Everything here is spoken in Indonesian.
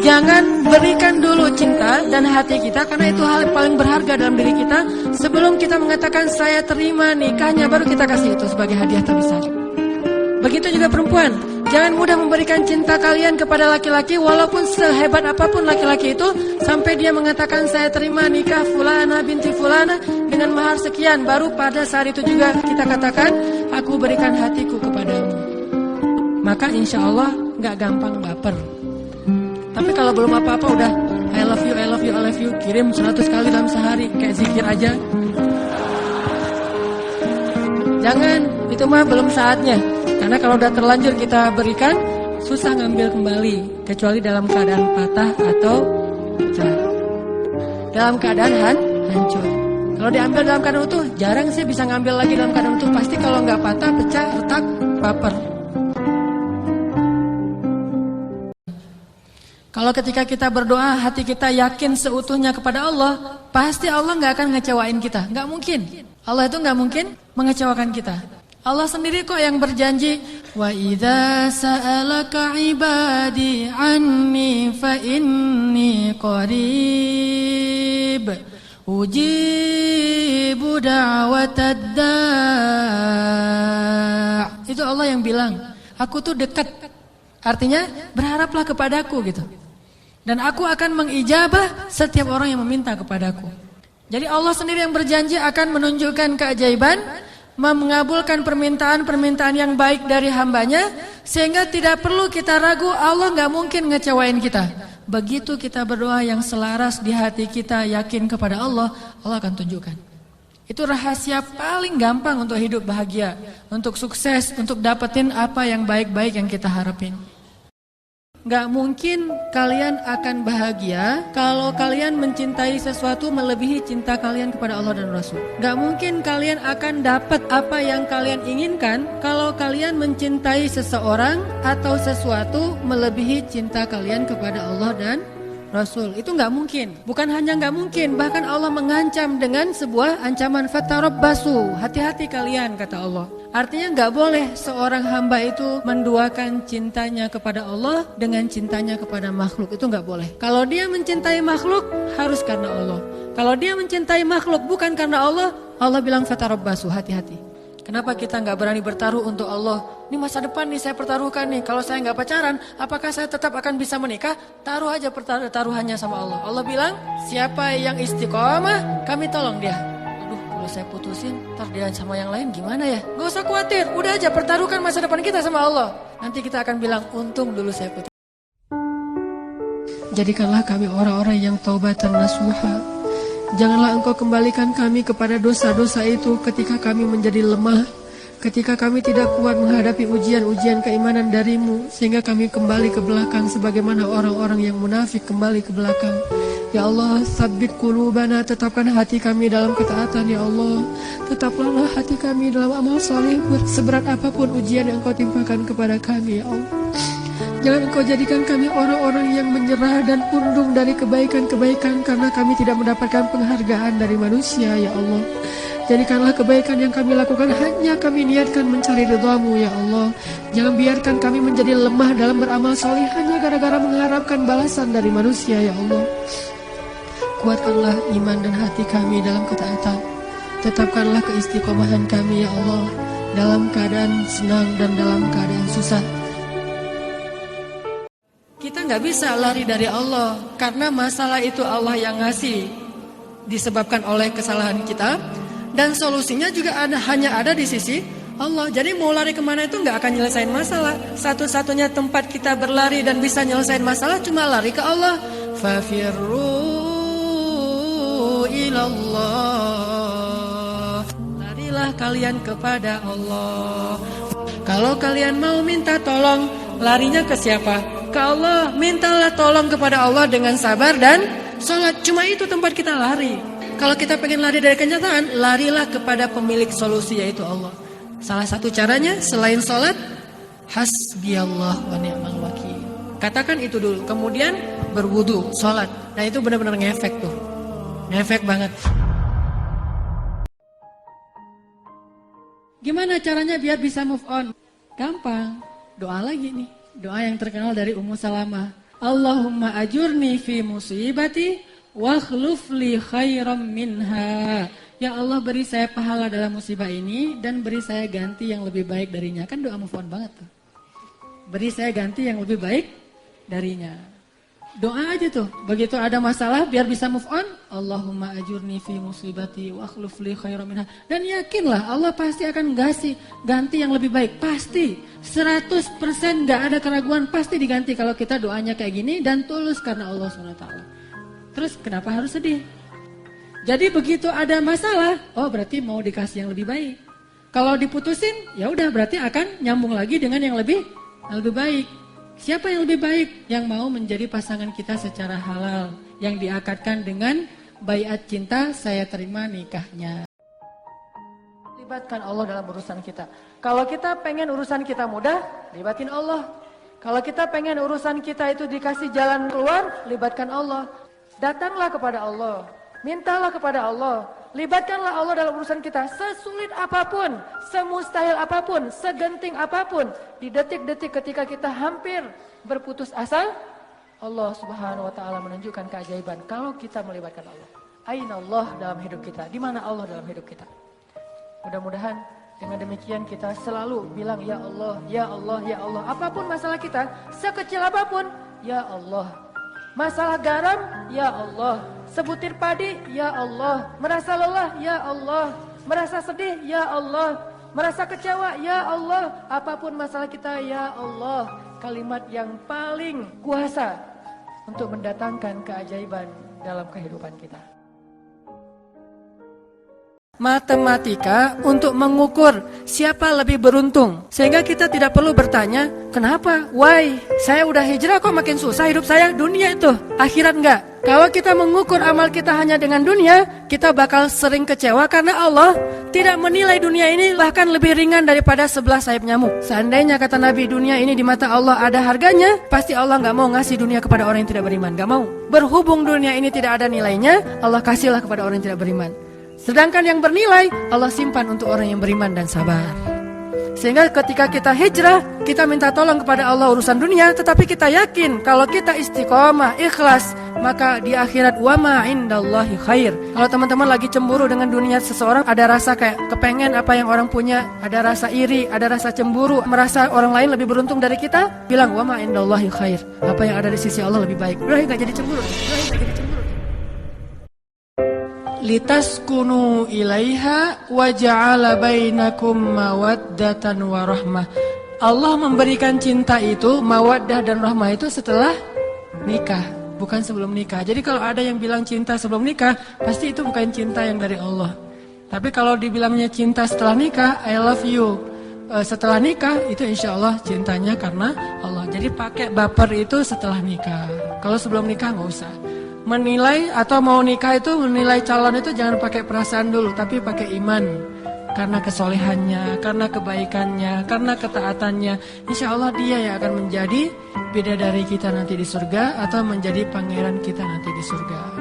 Jangan berikan dulu cinta dan hati kita, karena itu hal yang paling berharga dalam diri kita. Sebelum kita mengatakan saya terima nikahnya, baru kita kasih itu sebagai hadiah terbesar. Begitu juga perempuan, jangan mudah memberikan cinta kalian kepada laki-laki, walaupun sehebat apapun laki-laki itu, sampai dia mengatakan saya terima nikah fulana binti fulana dengan mahar sekian, baru pada saat itu juga kita katakan aku berikan hatiku kepadamu. Maka insya Allah gak gampang baper. Tapi kalau belum apa-apa udah I love you, I love you, I love you, kirim 100 kali dalam sehari, kayak zikir aja. Jangan, itu mah belum saatnya. Karena kalau udah terlanjur kita berikan, susah ngambil kembali, kecuali dalam keadaan patah atau pecah. Dalam keadaan hancur. Kalau diambil dalam keadaan utuh, jarang sih bisa ngambil lagi dalam keadaan utuh. Pasti kalau nggak patah, pecah, retak, baper. Kalau ketika kita berdoa, hati kita yakin seutuhnya kepada Allah, pasti Allah nggak akan ngecewain kita. Nggak mungkin. Allah itu nggak mungkin mengecewakan kita. Allah sendiri kok yang berjanji, wa idza sa'alaka ibadi anni fa inni qarib ujibu da'watad da'. Itu Allah yang bilang, aku tuh dekat. Artinya berharaplah kepadaku gitu. Dan aku akan mengijabah setiap orang yang meminta kepadaku. Jadi Allah sendiri yang berjanji akan menunjukkan keajaiban, mengabulkan permintaan-permintaan yang baik dari hambanya, sehingga tidak perlu kita ragu, Allah gak mungkin ngecewain kita. Begitu kita berdoa yang selaras di hati kita, yakin kepada Allah, Allah akan tunjukkan. Itu rahasia paling gampang untuk hidup bahagia, untuk sukses, untuk dapetin apa yang baik-baik yang kita harapin. Gak mungkin kalian akan bahagia kalau kalian mencintai sesuatu melebihi cinta kalian kepada Allah dan Rasul. Gak mungkin kalian akan dapat apa yang kalian inginkan kalau kalian mencintai seseorang atau sesuatu melebihi cinta kalian kepada Allah dan Rasul. Itu gak mungkin. Bukan hanya gak mungkin, bahkan Allah mengancam dengan sebuah ancaman, fatarabbasu, hati-hati kalian, kata Allah. Artinya gak boleh seorang hamba itu menduakan cintanya kepada Allah dengan cintanya kepada makhluk. Itu gak boleh. Kalau dia mencintai makhluk, harus karena Allah. Kalau dia mencintai makhluk bukan karena Allah, Allah bilang fatarabbasu, hati-hati. Kenapa kita gak berani bertaruh untuk Allah? Ini masa depan nih saya pertaruhkan nih. Kalau saya gak pacaran, apakah saya tetap akan bisa menikah? Taruh aja taruhannya sama Allah. Allah bilang, siapa yang istiqomah, kami tolong dia. Kalau saya putusin, ntar dia sama yang lain gimana ya? Gak usah khawatir, udah aja pertaruhkan masa depan kita sama Allah. Nanti kita akan bilang, untung dulu saya putus. Jadikanlah kami orang-orang yang taubatan nasuha. Janganlah engkau kembalikan kami kepada dosa-dosa itu ketika kami menjadi lemah, ketika kami tidak kuat menghadapi ujian-ujian keimanan darimu, sehingga kami kembali ke belakang sebagaimana orang-orang yang munafik kembali ke belakang. Ya Allah, sabbit qulubana, tetapkan hati kami dalam ketaatan ya Allah. Tetapkanlah hati kami dalam amal saleh seberat apapun ujian yang Engkau timpakan kepada kami ya Allah. Jangan Engkau jadikan kami orang-orang yang menyerah dan undung dari kebaikan-kebaikan karena kami tidak mendapatkan penghargaan dari manusia ya Allah. Jadikanlah kebaikan yang kami lakukan hanya kami niatkan mencari ridha-Mu ya Allah. Jangan biarkan kami menjadi lemah dalam beramal saleh hanya gara-gara mengharapkan balasan dari manusia ya Allah. Kuatkanlah iman dan hati kami dalam ketaatan. Tetapkanlah keistiqomahan kami ya Allah, dalam keadaan senang dan dalam keadaan susah. Kita nggak bisa lari dari Allah, karena masalah itu Allah yang ngasih, disebabkan oleh kesalahan kita. Dan solusinya juga hanya ada di sisi Allah. Jadi mau lari kemana itu nggak akan nyelesain masalah. Satu-satunya tempat kita berlari dan bisa nyelesain masalah cuma lari ke Allah. Fafirru ilallah, larilah kalian kepada Allah. Kalau kalian mau minta tolong, larinya ke siapa? Ke Allah. Mintalah tolong kepada Allah dengan sabar dan sholat. Cuma itu tempat kita lari. Kalau kita pengen lari dari kenyataan, larilah kepada pemilik solusi, yaitu Allah. Salah satu caranya selain sholat, hasbiyallah wa ni'mal wakil. Katakan itu dulu, kemudian berwudu, sholat. Nah itu benar-benar ngefek tuh. Ngefek banget. Gimana caranya biar bisa move on? Gampang. Doa lagi nih. Doa yang terkenal dari Ummu Salamah. Allahumma ajurni fi musibati wa akhluf li khairam minha. Ya Allah, beri saya pahala dalam musibah ini dan beri saya ganti yang lebih baik darinya. Kan doa move on banget tuh. Beri saya ganti yang lebih baik darinya. Doa aja tuh, begitu ada masalah biar bisa move on. Allahumma ajurni fi musibati wa akhluf li khairan minha. Dan yakinlah Allah pasti akan ngasih ganti yang lebih baik. Pasti 100% gak ada keraguan, pasti diganti kalau kita doanya kayak gini dan tulus karena Allah SWT. Terus kenapa harus sedih? Jadi begitu ada masalah, oh berarti mau dikasih yang lebih baik. Kalau diputusin, ya udah berarti akan nyambung lagi dengan yang lebih baik. Siapa yang lebih baik? Yang mau menjadi pasangan kita secara halal, yang diakadkan dengan baiat cinta, saya terima nikahnya. Libatkan Allah dalam urusan kita. Kalau kita pengen urusan kita mudah, libatin Allah. Kalau kita pengen urusan kita itu dikasih jalan keluar, libatkan Allah. Datanglah kepada Allah, mintalah kepada Allah. Libatkanlah Allah dalam urusan kita. Sesulit apapun, semustahil apapun, segenting apapun, di detik-detik ketika kita hampir berputus asa, Allah Subhanahu wa taala menunjukkan keajaiban kalau kita melibatkan Allah. Aina Allah dalam hidup kita? Di mana Allah dalam hidup kita? Mudah-mudahan dengan demikian kita selalu bilang ya Allah, ya Allah, ya Allah. Apapun masalah kita, sekecil apapun, ya Allah. Masalah garam, ya Allah. Sebutir padi, ya Allah. Merasa lelah, ya Allah. Merasa sedih, ya Allah. Merasa kecewa, ya Allah. Apapun masalah kita, ya Allah. Kalimat yang paling kuasa untuk mendatangkan keajaiban dalam kehidupan kita. Matematika untuk mengukur siapa lebih beruntung. Sehingga kita tidak perlu bertanya, kenapa? Why? Saya udah hijrah kok makin susah hidup saya? Dunia itu, akhirat enggak. Kalau kita mengukur amal kita hanya dengan dunia, kita bakal sering kecewa karena Allah tidak menilai dunia ini bahkan lebih ringan daripada 11 sayap nyamuk. Seandainya kata Nabi dunia ini di mata Allah ada harganya, pasti Allah gak mau ngasih dunia kepada orang yang tidak beriman. Gak mau. Berhubung dunia ini tidak ada nilainya, Allah kasihlah kepada orang yang tidak beriman. Sedangkan yang bernilai, Allah simpan untuk orang yang beriman dan sabar. Sehingga ketika kita hijrah, kita minta tolong kepada Allah urusan dunia, tetapi kita yakin kalau kita istiqomah, ikhlas, maka di akhirat wa ma indallahi khair. Kalau teman-teman lagi cemburu dengan dunia seseorang, ada rasa kayak kepengen apa yang orang punya, ada rasa iri, ada rasa cemburu, merasa orang lain lebih beruntung dari kita, bilang wa ma indallahi khair. Apa yang ada di sisi Allah lebih baik. Udah gak jadi cemburu. Litaskunu ilaiha wa ja'ala bainakum mawaddatan wa rahmah. Allah memberikan cinta itu, mawaddah dan rahmah itu setelah nikah, bukan sebelum nikah. Jadi kalau ada yang bilang cinta sebelum nikah, pasti itu bukan cinta yang dari Allah. Tapi kalau dibilangnya cinta setelah nikah, I love you, setelah nikah, itu insya Allah cintanya karena Allah. Jadi pakai baper itu setelah nikah. Kalau sebelum nikah nggak usah. Menilai atau mau nikah itu, menilai calon itu jangan pakai perasaan dulu, tapi pakai iman. Karena kesolehannya, karena kebaikannya, karena ketaatannya, insya Allah dia yang akan menjadi bidadari kita nanti di surga, atau menjadi pangeran kita nanti di surga.